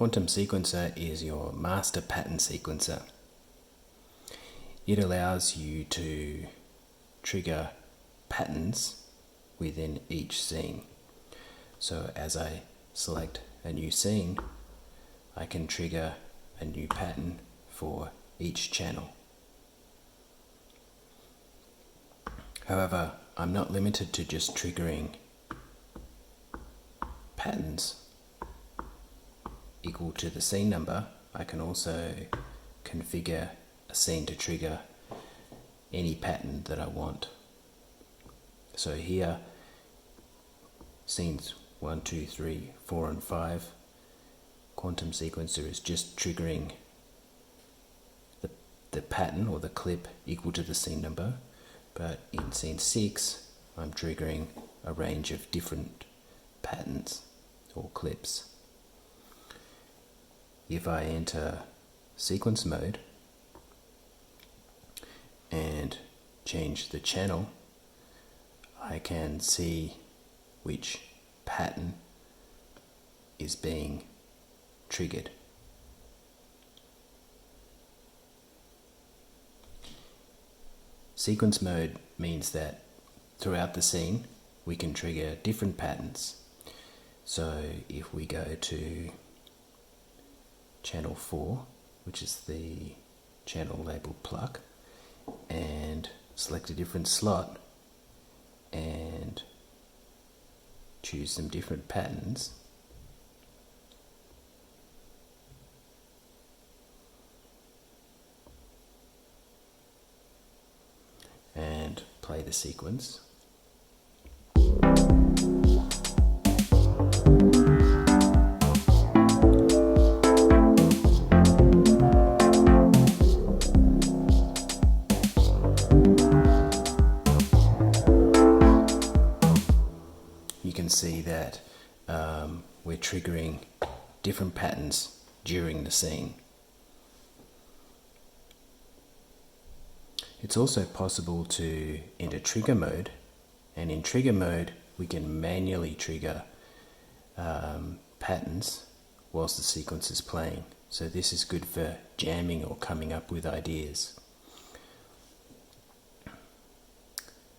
Quantum sequencer is your master pattern sequencer. It allows you to trigger patterns within each scene. So as I select a new scene, I can trigger a new pattern for each channel. However, I'm not limited to just triggering patterns equal to the scene number. I can also configure a scene to trigger any pattern that I want. So here, scenes 1, 2, 3, 4 and 5, Quantum sequencer is just triggering the pattern or the clip equal to the scene number, but in scene 6 I'm triggering a range of different patterns or clips. If I enter sequence mode and change the channel, I can see which pattern is being triggered. Sequence mode means that throughout the scene we can trigger different patterns. So if we go to channel 4, which is the channel labeled pluck, and select a different slot and choose some different patterns, and play the sequence. You can see that we're triggering different patterns during the scene. It's also possible to enter trigger mode, and in trigger mode we can manually trigger patterns whilst the sequence is playing. So this is good for jamming or coming up with ideas.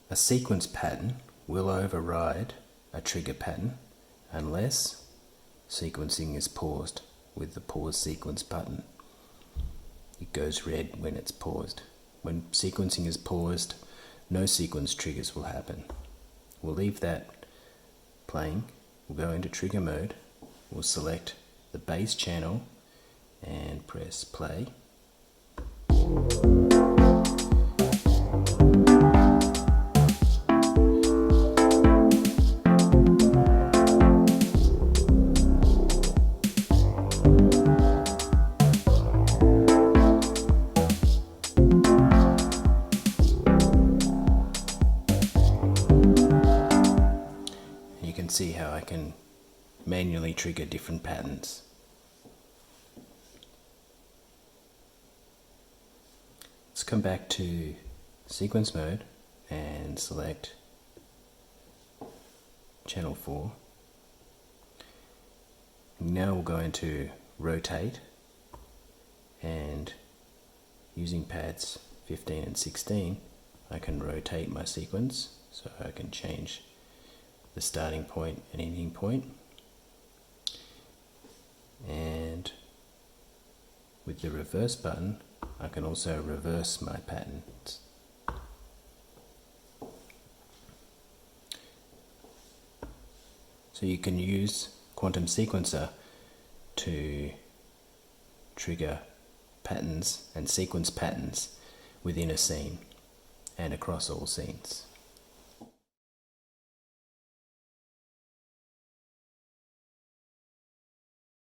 A sequence pattern will override a trigger pattern unless sequencing is paused with the pause sequence button. It goes red when it's paused. When sequencing is paused, no sequence triggers will happen. We'll leave that playing. We'll go into trigger mode. We'll select the bass channel and press play. You can see how I can manually trigger different patterns. Let's come back to sequence mode and select channel 4. Now we'll go into rotate, and using pads 15 and 16 I can rotate my sequence, so I can change the starting point and ending point, and with the reverse button I can also reverse my patterns. So you can use Quantum sequencer to trigger patterns and sequence patterns within a scene and across all scenes.